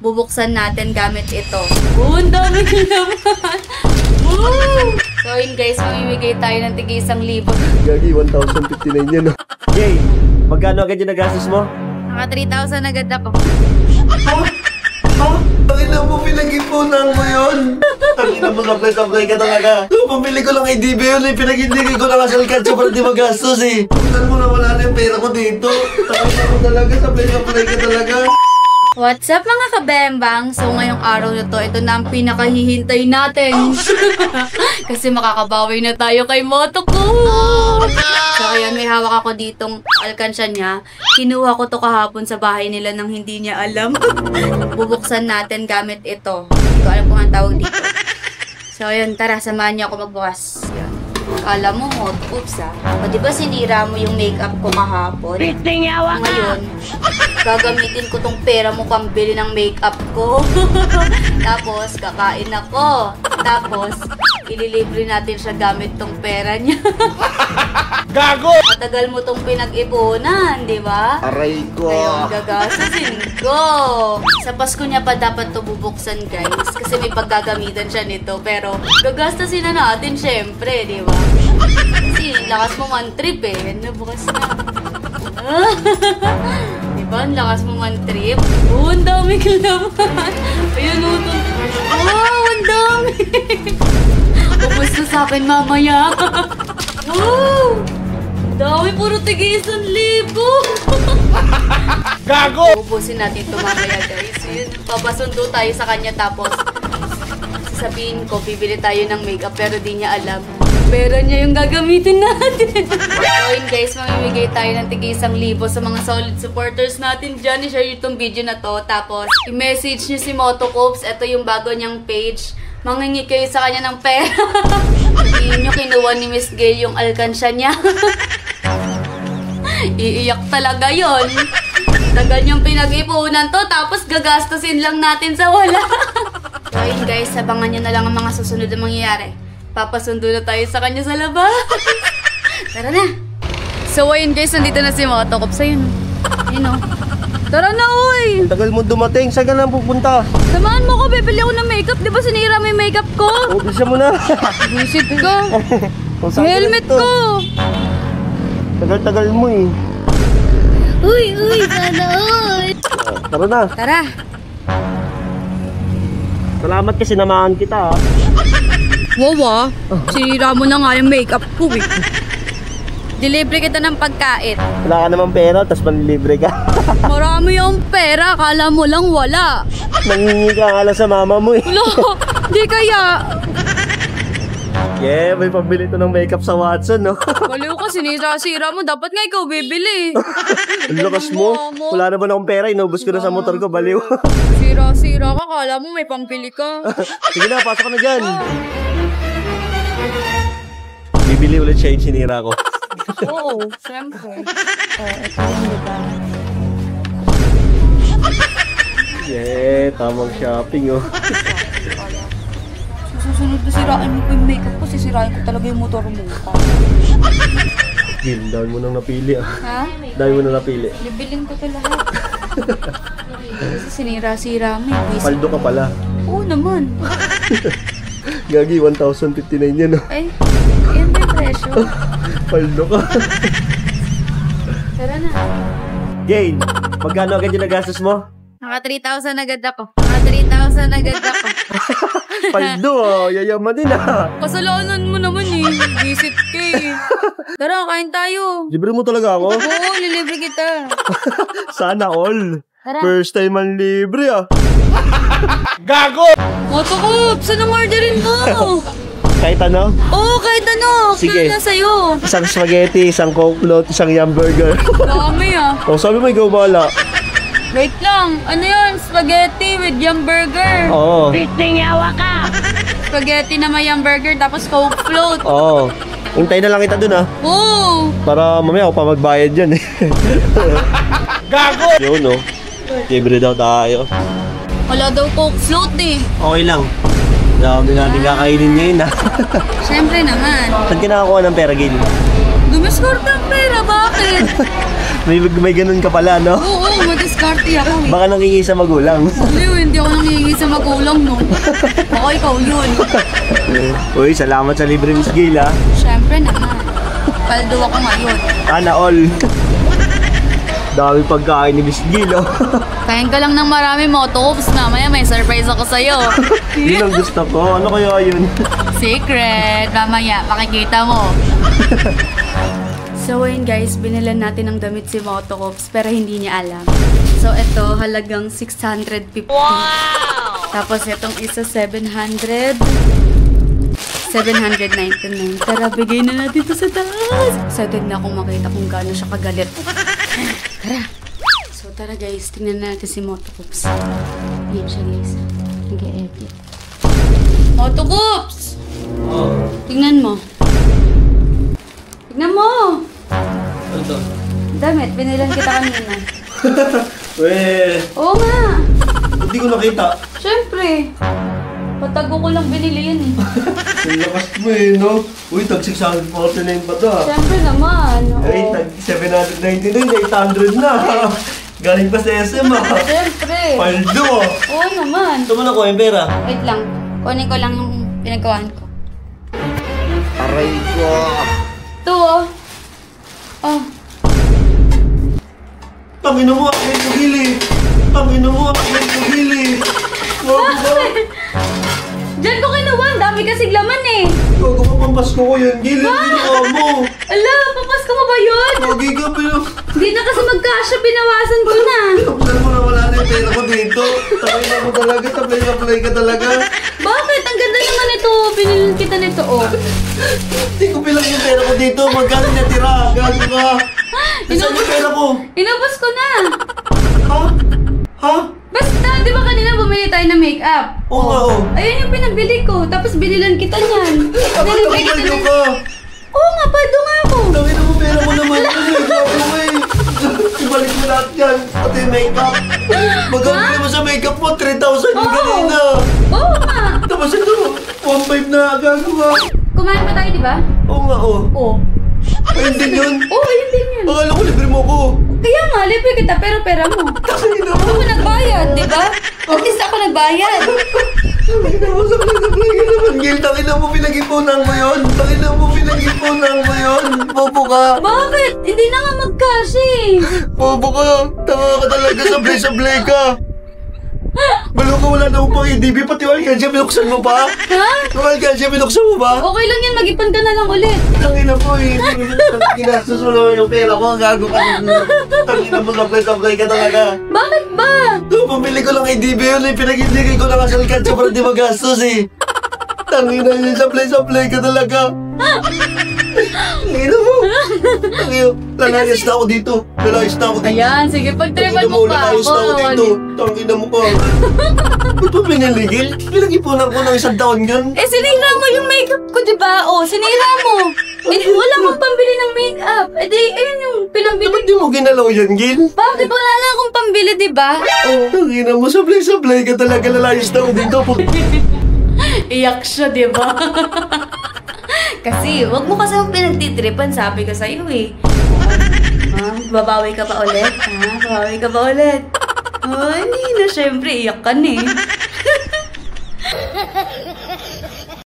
bubuksan natin gamit ito. Ang dami ko naman! Woo! So yun guys, mamimigay tayo ng tig 1,000. Gagi, 1,059 yan. Yay! Magkano agad yung nagastos mo? Naka 3,000 agad ako. Tangina mo, pinag-ipunan mo yun. Tangina mo, supply ka talaga. Pumili ko lang IDB yun eh. Pinag-indigay ko lang asal katso para di magastos eh. Pagkan mo na wala na yung pera ko dito. Tangina mo talaga, supply ka talaga. What's up mga kabembang? So ngayong araw na to, ito na ang pinakahihintay natin. Kasi makakabawi na tayo kay Motoko. So ayan, may hawak ako ditong alkansya niya. Kinuha ko to kahapon sa bahay nila nang hindi niya alam. Bubuksan natin gamit ito. Hindi ko alam kung ang tawag dito. So ayan, tara, samahan niyo ako magbukas. Yan. Alam mo, oops ah. O diba sinira mo yung makeup ko kahapon? Ngayon, gagamitin ko tong pera mo pang bili ng makeup ko. Tapos, kakain ako. Tapos, ililibre natin siya gamit tong pera niya. Gago! Matagal mo tong pinag-ipunan, di ba? Aray ko. Ngayon, gagastusin ko. Sa Pasko niya pa dapat to bubuksan, guys. Kasi may paggagamitan siya nito. Pero, gagastusin na natin, syempre, di ba? Kasi, lakas mo man trip eh. Nabukas na. Diba? Ang lakas mo man trip. Oh, ang dami ka naman. Ayun, utol. Wow, ang dami. Kumusta sa akin mamaya? Wow! Ang dami, puro tig 1,000. Gago! Ubusin natin ito mamaya, guys. Yun, papasundo tayo sa kanya tapos sasabihin ko, bibili tayo ng makeup pero di niya alam. Pera niya yung gagamitin natin. So yun guys, mamimigay tayo ng tig 1,000 sa mga solid supporters natin dyan. I-share itong video na to. Tapos, i-message niyo si Motoko. Ito yung bago niyang page. Mangingi kayo sa kanya ng pera. Hindi niyo kinuha ni Miss Gail yung alkansya niya. Iiyak talaga yon. Tagal niyang pinag-ipunan to. Tapos gagastusin lang natin sa wala. So yun guys, abangan niyo na lang ang mga susunod na mangyayari. Papasundo na tayo sa kanya sa labas. Tara na. So ayun guys, nandito na si Motoko. Ayun. Ayun o. Tara na uy. Ang tagal mo dumating. Saan ka lang pupunta? Samahan mo ko, bibili ako ng makeup. Di ba sinira mo yung makeup ko? O, bisa mo na. Visit ko. Helmet ko. Tagal-tagal mo eh. Uy, sana uy. Tara na. Tara. Salamat kasi namahan kita ha. Wawa, sinira mo na nga yung makeup ko eh. Delivery kita ng pagkain. Wala ka naman pera, tapos manlilibre ka. Marami yung pera, akala mo lang wala. Nangingi ka nga lang sa mama mo eh. Wala, di kaya. Yeah, may pambili to ng makeup sa Watson, no? Baliw ka, sinira-sira mo. Dapat nga ikaw bibili. Ang lakas mo. Wala naman akong pera, inubos ko na sa motor ko, baliw. Sira-sira ka, akala mo may pambili ka. Sige na, pasok ka na dyan. Bibili ulit siya yung sinira ko. Oo, siyempre. Ito yung diba? Yeah, tamang shopping oh. Susunod na sirain mo yung makeup ko, sisirain ko talaga yung motor mo. Gil, dahil mo nang napili ah. Ha? Dahil mo nang napili. Bibilin ko ito lahat. Kasi sinira-sira mo eh. Paldo ka pala. Oo naman. Gagi, 1,059 yan oh. Ay, yan ba yung presyo? Paldo ka. Tara na. Jane, magkano agad yung nagastos mo? Naka 3,000 agad ako. Naka 3,000 agad ako. Paldo oh, yayaman din ah. Kasalanan mo naman eh. Visit ka eh. Tara, kain tayo. Libre mo talaga ako? Oo, lilibre kita. Sana all. Tara. First time man libre ah. Gago! Motoko, saan ang orderin mo? Kahit ano? Oo, kahit ano. Sige. Na sa'yo. Isang spaghetti, isang coke float, isang yum burger. Dami ah. O sabi mo ikaw bahala. Wait lang. Ano yun? Spaghetti with yum burger. Oo. Yawa ka. Spaghetti na may yum burger tapos coke float. Oo. Hintay na lang kita dun ah. Oo. Para mamaya ako pa magbayad dyan eh. Gago! Yun oh. Libre daw tayo. Wala daw coke float eh. Okay lang. Dami natin kakainin ngayon ah. Siyempre naman. Saan kinakakuha ng pera, Gil? Dumiskarte ang pera, bakit? May ganun ka pala, no? Oo, madiskarte ako eh. Baka nangingi sa magulang. Hindi ako nangihingi sa magulang, no? Baka ikaw yun. Uy, salamat sa libre, Miss Gail, ha? Siyempre naman. Paldo ako ngayon. Sana all. Dami pagkain ni Miss Gail, oh. Kain ka lang ng marami, Motops. Mamaya may surprise ako sa'yo. Yun ang gusto ko. Ano kaya yun? Secret. Mamaya, makikita mo. So ayun guys, binilan natin ng damit si Motocops pero hindi niya alam. So ito, halagang 650. Wow! Tapos itong isa 700. 799. Tara, bigay na natin ito sa taas. Excited na akong makita kung gaano siya kagalit. Tara. So tara guys, tingnan natin si Motocops. Yan siya guys. Nag-edit. Motocops! Oh. Tingnan mo. Tignan mo! Ano to? Damit, binilan kita kanina. Weh, Oo nga! hindi ko nakita. Siyempre! Patago ko lang binili yan eh. Ang lakas mo eh, no? Uy, tag 649 pa to, ha? Siyempre naman. Ay, Oo. tag 799, 800 na. Galing pa sa SM, ha? Siyempre! Paldo, ha? Oo naman. Ito mo na ko yung pera. Wait lang. Kunin ko lang yung pinagawaan ko. Aray ko. Ito oh. Oh. Pangino mo, ako yung pagili. Pangino mo, ako yung pagili. Bakit? Diyan ko kinuha. Ang dami kasing laman eh. Gago ka pang Pasko ko yun. Gilin, ginawa mo. Ala, papasko mo ba yun? Gagi ka, pero... Hindi na kasi magkasya. Binawasan ko na. Pinuksan mo na wala na yung pera ko dito. Tangin na mo talaga, taplay ka talaga. Bakit? Ang ganda naman ito. Binilin kita nito oh. Hindi ko bilang yung pera ko dito. Magkano natira? Gago ka. Saan yung pera ko? Inubos ko na. Ha? Ha? Basta, di ba kanina bumili tayo ng makeup? Oo nga, oo. Ayun yung pinabili ko. Tapos binilan kita niyan. Nilagay kita Paldo ng... ka. Oo nga, paldo nga ako. Tangin na mo pera mo naman. Ano eh, gago mo eh. Ibalik mo lahat yan. Pati yung makeup. Magkano mo sa makeup mo? 3,000 yung Oo. kanina. Oo nga. Tapos ito, 1,500 na. Gago ka. Kumain pa tayo, di ba? Oo nga, oo. Oo. Ayun din yun. Oo, yun din yun. Akala ko libre mo ko. Kaya nga, libre kita, pero pera mo. Tangin na mo. Ako nagbayad, di ba? At least ako nagbayad. Tangin na mo, sablay ka naman, Gil. Tangin na mo, pinag-ipunan mo yun. Tangin na mo, pinag-ipunan mo yun. Bobo ka. Bakit? Hindi na nga mag-cash eh. Bobo ka. Tanga ka talaga, sablay ka. Balo ka, wala na akong pang EDB. Pati yung alkansya, binuksan mo pa? Ha? Yung alkansya, binuksan mo ba? Okay lang yan, mag-ipon ka na lang ulit. Tangin na po eh. Ginastos mo naman yung pera ko. Ang gago ka. Tangin na mo, sablay ka talaga. Bakit ba? Pumili ko lang EDB yun eh. Pinag-indigay ko lang sa alkansya para di magastos eh. Tangin na yun, sablay ka talaga. Tangin mo. Tangin, lalayas na ako dito. Lalayas na ako dito. Ayan, sige, pag-tripan mo pa Lalayas na ako dito. Tangin na mo ka. Ba't mo pinaligil? Pinag-ipunan ko ng 1 taon yun. Eh, sinira mo yung makeup ko, di ba? Oh, sinira mo. Eh, wala akong pambili ng makeup. Eh, di, ayun yung pinambili. Ba't di mo ginalaw yan, Gil? Bakit wala na akong pambili, di ba? Oh. Tangin na mo, sablay ka talaga. Lalayas na ako dito. Iyak siya, di ba? Kasi, wag mo kasi akong pinagtitripan, sabi ko sa'yo eh. Babawi ka pa ulit? Ha? Babawi ka pa ulit? Oh, hindi na, syempre, iyak ka na eh.